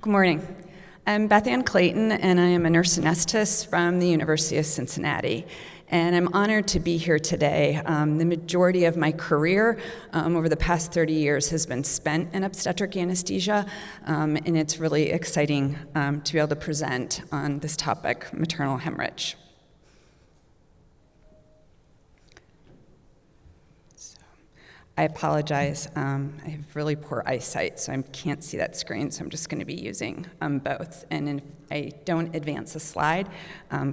Good morning. I'm Beth Clayton, and I am a nurse anesthetist from the University of Cincinnati. And I'm honored to be here today. The majority of my career over the past 30 years has been spent in obstetric anesthesia, and it's really exciting to be able to present on this topic, maternal hemorrhage. I apologize, I have really poor eyesight, so I can't see that screen, so I'm just going to be using both. And if I don't advance a slide,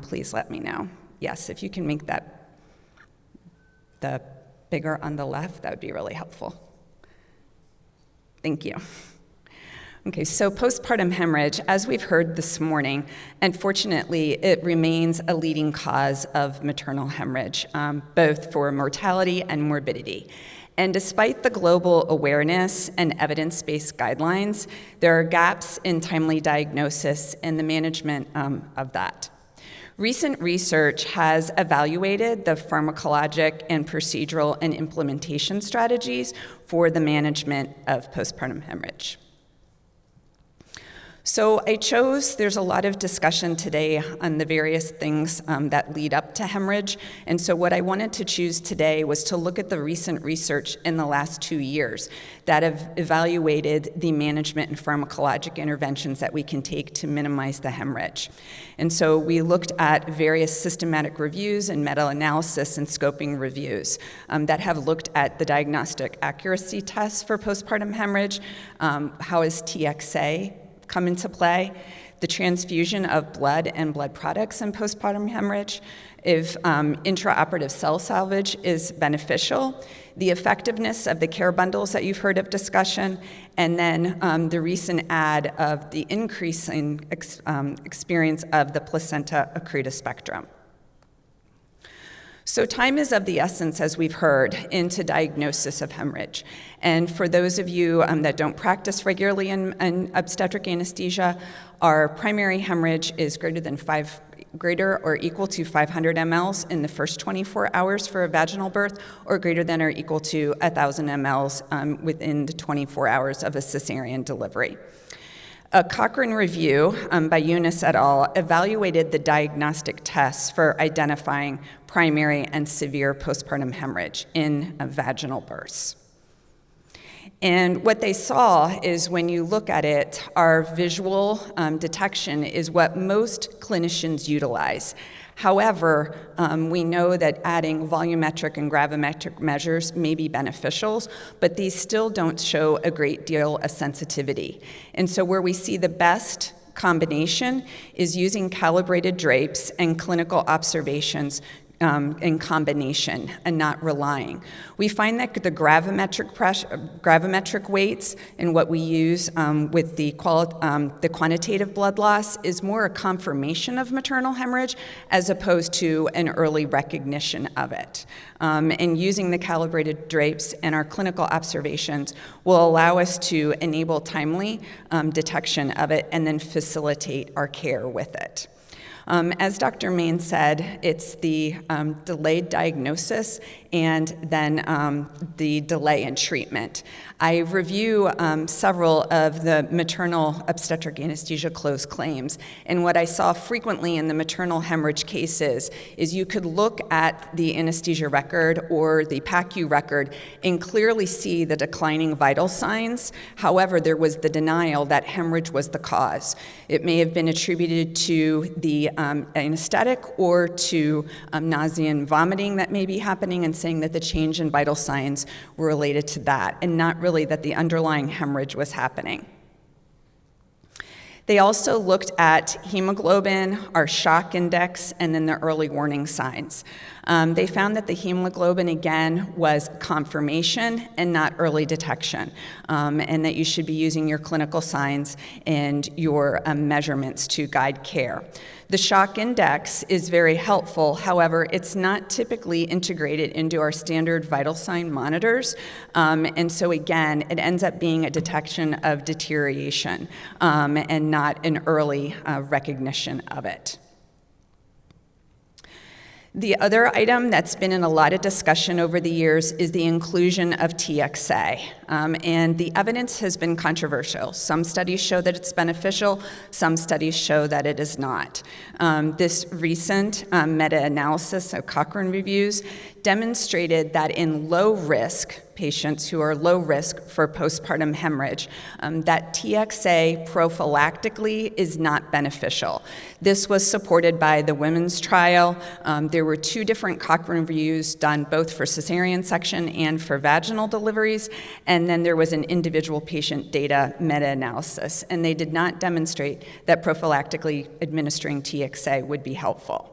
please let me know. Yes, if you can make that the bigger on the left, that would be really helpful. Thank you. Okay, so postpartum hemorrhage, as we've heard this morning, unfortunately, it remains a leading cause of maternal hemorrhage, both for mortality and morbidity. And despite the global awareness and evidence-based guidelines, there are gaps in timely diagnosis and the management of that. Recent research has evaluated the pharmacologic and procedural and implementation strategies for the management of postpartum hemorrhage. So there's a lot of discussion today on the various things that lead up to hemorrhage, and so what I wanted to choose today was to look at the recent research in the last 2 years that have evaluated the management and pharmacologic interventions that we can take to minimize the hemorrhage. And so we looked at various systematic reviews and meta-analysis and scoping reviews that have looked at the diagnostic accuracy tests for postpartum hemorrhage, how is TXA come into play, the transfusion of blood and blood products in postpartum hemorrhage, if intraoperative cell salvage is beneficial, the effectiveness of the care bundles that you've heard of discussion, and then the recent add of the increasing experience of the placenta accreta spectrum. So time is of the essence, as we've heard, into diagnosis of hemorrhage. And for those of you that don't practice regularly in obstetric anesthesia, our primary hemorrhage is greater or equal to 500 mLs in the first 24 hours for a vaginal birth, or greater than or equal to 1,000 mLs within the 24 hours of a cesarean delivery. A Cochrane review by Eunice et al. Evaluated the diagnostic tests for identifying primary and severe postpartum hemorrhage in vaginal births. And what they saw is when you look at it, our visual detection is what most clinicians utilize. However, we know that adding volumetric and gravimetric measures may be beneficial, but these still don't show a great deal of sensitivity. And so where we see the best combination is using calibrated drapes and clinical observations in combination and not relying. We find that the gravimetric weights and what we use with the quantitative blood loss is more a confirmation of maternal hemorrhage as opposed to an early recognition of it. And using the calibrated drapes and our clinical observations will allow us to enable timely detection of it and then facilitate our care with it. As Dr. Main said, it's the delayed diagnosis and then the delay in treatment. I review several of the maternal obstetric anesthesia closed claims, and what I saw frequently in the maternal hemorrhage cases is you could look at the anesthesia record or the PACU record and clearly see the declining vital signs. However, there was the denial that hemorrhage was the cause. It may have been attributed to the anesthetic or to nausea and vomiting that may be happening, and saying that the change in vital signs were related to that and not really that the underlying hemorrhage was happening. They also looked at hemoglobin, our shock index, and then the early warning signs. They found that the hemoglobin, again, was confirmation and not early detection, and that you should be using your clinical signs and your measurements to guide care. The shock index is very helpful. However, it's not typically integrated into our standard vital sign monitors, and so again, it ends up being a detection of deterioration and not an early recognition of it. The other item that's been in a lot of discussion over the years is the inclusion of TXA, and the evidence has been controversial. Some studies show that it's beneficial, some studies show that it is not. This recent meta-analysis of Cochrane reviews demonstrated that in low-risk patients who are low risk for postpartum hemorrhage, that TXA prophylactically is not beneficial. This was supported by the women's trial. There were 2 different Cochrane reviews done both for cesarean section and for vaginal deliveries, and then there was an individual patient data meta-analysis, and they did not demonstrate that prophylactically administering TXA would be helpful.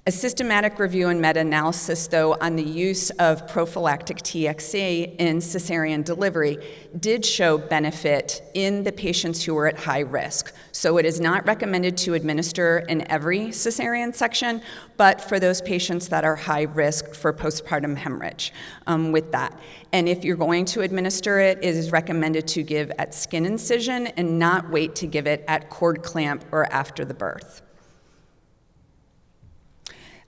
A systematic review and meta-analysis, though, on the use of prophylactic TXA in cesarean delivery did show benefit in the patients who were at high risk. So it is not recommended to administer in every cesarean section, but for those patients that are high risk for postpartum hemorrhage with that. And if you're going to administer it, it is recommended to give at skin incision and not wait to give it at cord clamp or after the birth.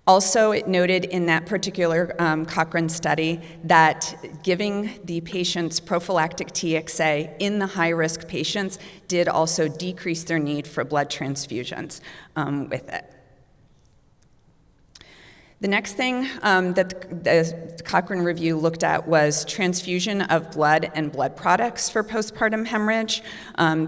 Also, it noted in that particular Cochrane study that giving the patients prophylactic TXA in the high-risk patients did also decrease their need for blood transfusions with it. The next thing that the Cochrane review looked at was transfusion of blood and blood products for postpartum hemorrhage.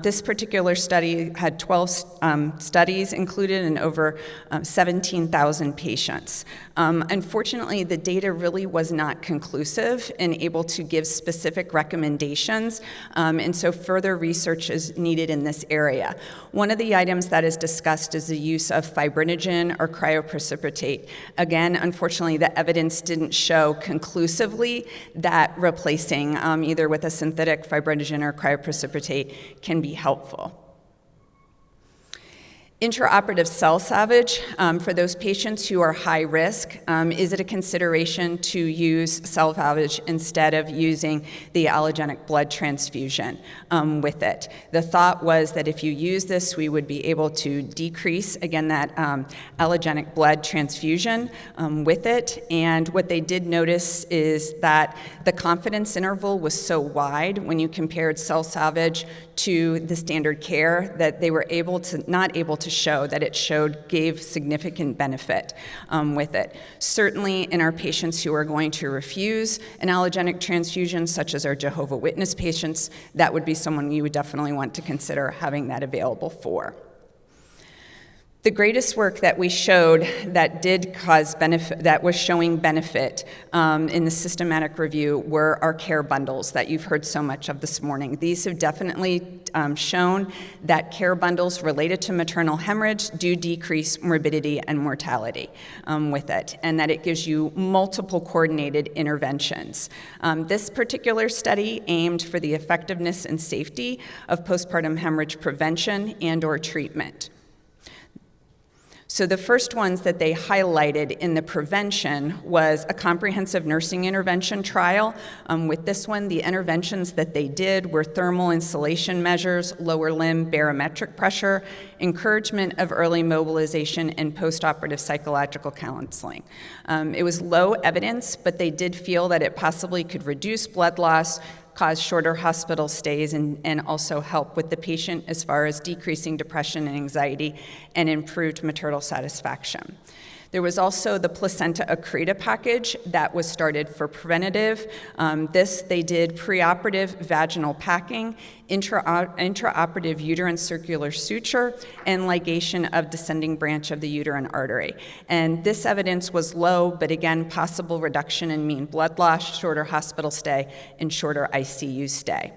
This particular study had 12 studies included in over 17,000 patients. Unfortunately, the data really was not conclusive and able to give specific recommendations, and so further research is needed in this area. One of the items that is discussed is the use of fibrinogen or cryoprecipitate. Again, unfortunately, the evidence didn't show conclusively that replacing either with a synthetic fibrinogen or cryoprecipitate can be helpful. Intraoperative cell salvage, for those patients who are high risk, is it a consideration to use cell salvage instead of using the allogenic blood transfusion with it? The thought was that if you use this, we would be able to decrease, again, that allogenic blood transfusion with it. And what they did notice is that the confidence interval was so wide when you compared cell salvage to the standard care that they were not able to show that it gave significant benefit with it. Certainly in our patients who are going to refuse an allogenic transfusion, such as our Jehovah's Witness patients, that would be someone you would definitely want to consider having that available for. The greatest work that we showed that did cause benefit, that was showing benefit in the systematic review were our care bundles that you've heard so much of this morning. These have definitely shown that care bundles related to maternal hemorrhage do decrease morbidity and mortality with it, and that it gives you multiple coordinated interventions. This particular study aimed for the effectiveness and safety of postpartum hemorrhage prevention and/or treatment. So the first ones that they highlighted in the prevention was a comprehensive nursing intervention trial. With this one, the interventions that they did were thermal insulation measures, lower limb barometric pressure, encouragement of early mobilization, and postoperative psychological counseling. It was low evidence, but they did feel that it possibly could reduce blood loss, cause shorter hospital stays, and also help with the patient as far as decreasing depression and anxiety and improved maternal satisfaction. There was also the placenta accreta package that was started for preventative. This, they did preoperative vaginal packing, intraoperative uterine circular suture, and ligation of descending branch of the uterine artery. And this evidence was low, but again, possible reduction in mean blood loss, shorter hospital stay, and shorter ICU stay.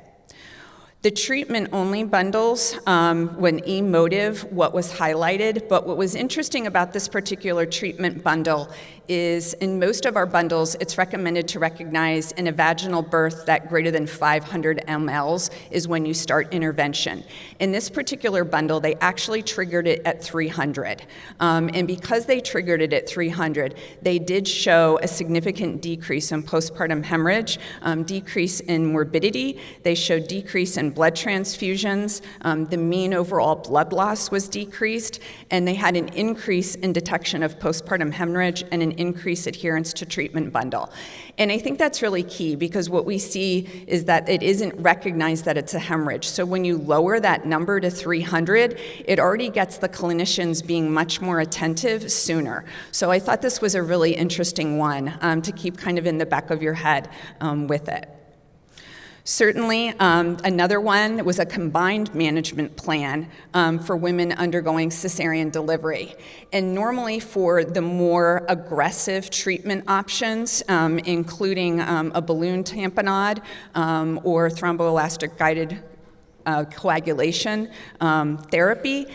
The treatment-only bundles, when emotive, what was highlighted, but what was interesting about this particular treatment bundle is in most of our bundles, it's recommended to recognize in a vaginal birth that greater than 500 mLs is when you start intervention. In this particular bundle, they actually triggered it at 300. And because they triggered it at 300, they did show a significant decrease in postpartum hemorrhage, decrease in morbidity. They showed decrease in blood transfusions. The mean overall blood loss was decreased, and they had an increase in detection of postpartum hemorrhage and an increased adherence to treatment bundle. And I think that's really key because what we see is that it isn't recognized that it's a hemorrhage. So when you lower that number to 300, it already gets the clinicians being much more attentive sooner. So I thought this was a really interesting one to keep kind of in the back of your head with it. Certainly, another one was a combined management plan for women undergoing cesarean delivery. And normally for the more aggressive treatment options, including a balloon tamponade or thromboelastic guided coagulation therapy,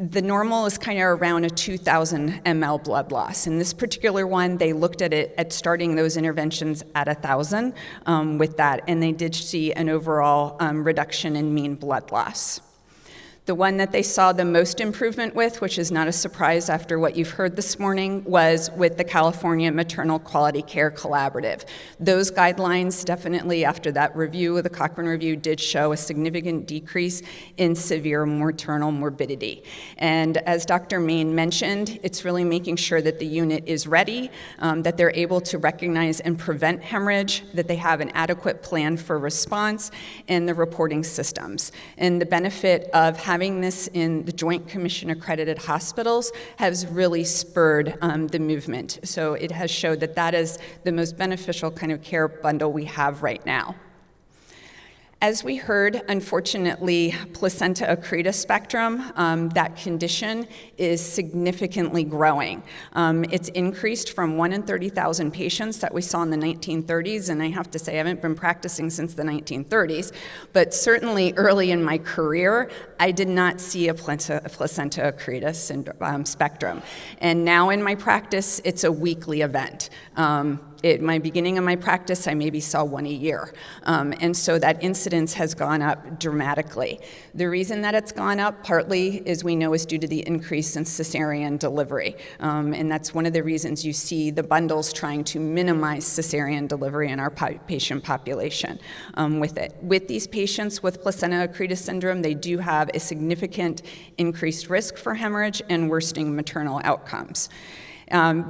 the normal is kind of around a 2,000 ml blood loss. In this particular one, they looked at it at starting those interventions at 1,000 with that, and they did see an overall reduction in mean blood loss. The one that they saw the most improvement with, which is not a surprise after what you've heard this morning, was with the California Maternal Quality Care Collaborative. Those guidelines definitely, after that review, the Cochrane review, did show a significant decrease in severe maternal morbidity. And as Dr. Main mentioned, it's really making sure that the unit is ready, that they're able to recognize and prevent hemorrhage, that they have an adequate plan for response, and the reporting systems. And the benefit of having this in the Joint Commission accredited hospitals has really spurred the movement. So it has showed that that is the most beneficial kind of care bundle we have right now. As we heard, unfortunately, placenta accreta spectrum, that condition is significantly growing. It's increased from 1 in 30,000 patients that we saw in the 1930s, and I have to say I haven't been practicing since the 1930s, but certainly early in my career, I did not see a placenta accreta spectrum. And now in my practice, it's a weekly event. At my beginning of my practice, I maybe saw one a year. And so that incidence has gone up dramatically. The reason that it's gone up partly is we know is due to the increase in cesarean delivery. And that's one of the reasons you see the bundles trying to minimize cesarean delivery in our patient population with it. With these patients with placenta accreta syndrome, they do have a significant increased risk for hemorrhage and worsening maternal outcomes.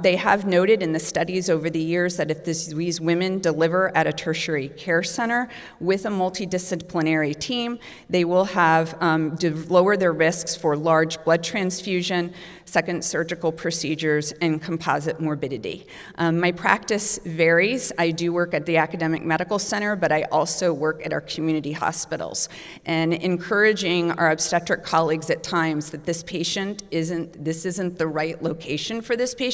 They have noted in the studies over the years that if these women deliver at a tertiary care center with a multidisciplinary team, they will have lower their risks for large blood transfusion, second surgical procedures, and composite morbidity. My practice varies. I do work at the academic medical center, but I also work at our community hospitals. And encouraging our obstetric colleagues at times that this isn't the right location for this patient,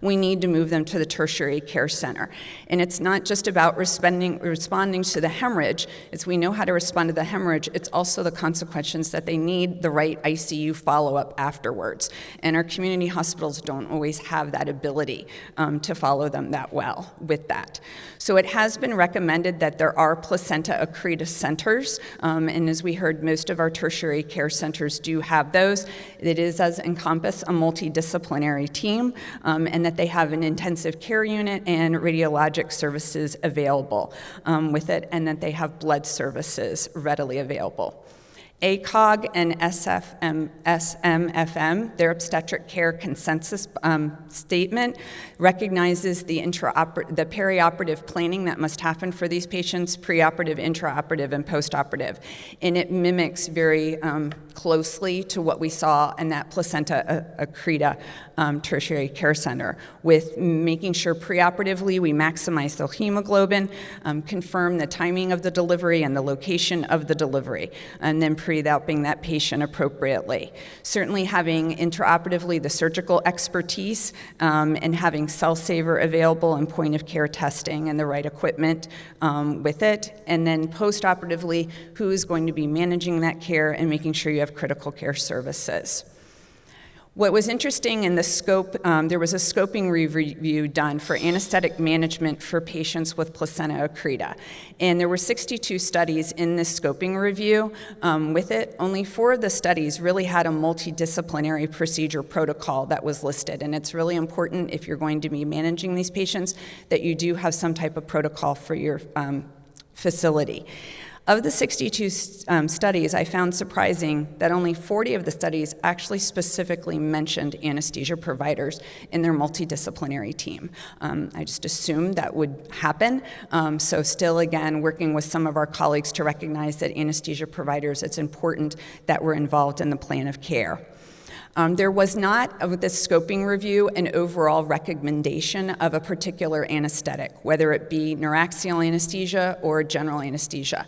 we need to move them to the tertiary care center. And it's not just about responding to the hemorrhage, it's we know how to respond to the hemorrhage, it's also the consequences that they need the right ICU follow-up afterwards. And our community hospitals don't always have that ability to follow them that well with that. So it has been recommended that there are placenta accreta centers, and as we heard, most of our tertiary care centers do have those. It does encompass a multidisciplinary team, and that they have an intensive care unit and radiologic services available with it, and that they have blood services readily available. ACOG and SMFM, their obstetric care consensus statement, recognizes the perioperative planning that must happen for these patients, preoperative, intraoperative, and postoperative. And it mimics very closely to what we saw in that placenta accreta tertiary care center, with making sure preoperatively we maximize the hemoglobin, confirm the timing of the delivery and the location of the delivery, and then pre-oping that patient appropriately. Certainly having intraoperatively the surgical expertise and having cell saver available and point of care testing and the right equipment with it. And then postoperatively, who is going to be managing that care and making sure you have critical care services. What was interesting in the scope, there was a scoping review done for anesthetic management for patients with placenta accreta. And there were 62 studies in this scoping review. With it, only 4 of the studies really had a multidisciplinary procedure protocol that was listed. And it's really important, if you're going to be managing these patients, that you do have some type of protocol for your facility. Of the 62 studies, I found surprising that only 40 of the studies actually specifically mentioned anesthesia providers in their multidisciplinary team. I just assumed that would happen. So still, again, working with some of our colleagues to recognize that anesthesia providers, it's important that we're involved in the plan of care. There was not, with this scoping review, an overall recommendation of a particular anesthetic, whether it be neuraxial anesthesia or general anesthesia.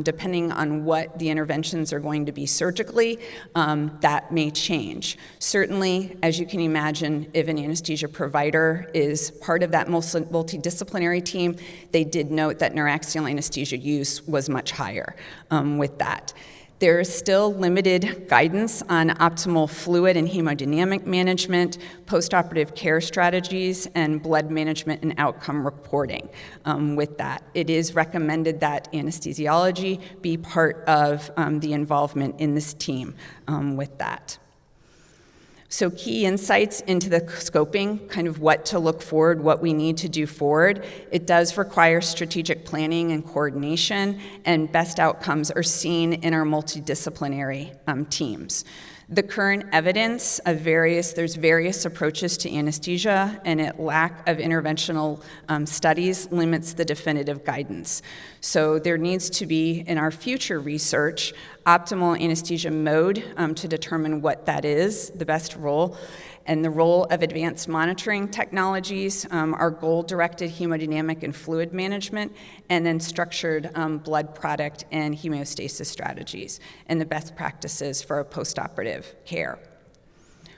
Depending on what the interventions are going to be surgically, that may change. Certainly, as you can imagine, if an anesthesia provider is part of that multidisciplinary team, they did note that neuraxial anesthesia use was much higher with that. There is still limited guidance on optimal fluid and hemodynamic management, postoperative care strategies, and blood management and outcome reporting. With that, it is recommended that anesthesiology be part of the involvement in this team with that. So key insights into the scoping, kind of what to look forward, what we need to do forward. It does require strategic planning and coordination, and best outcomes are seen in our multidisciplinary teams. The current evidence of there's various approaches to anesthesia, and a lack of interventional studies limits the definitive guidance. So there needs to be, in our future research, optimal anesthesia mode to determine what that is, the best role, and the role of advanced monitoring technologies, our goal-directed hemodynamic and fluid management, and then structured blood product and hemostasis strategies, and the best practices for postoperative care.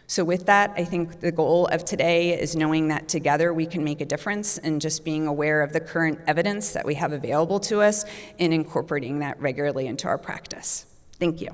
So with that, I think the goal of today is knowing that together we can make a difference, and just being aware of the current evidence that we have available to us and incorporating that regularly into our practice. Thank you.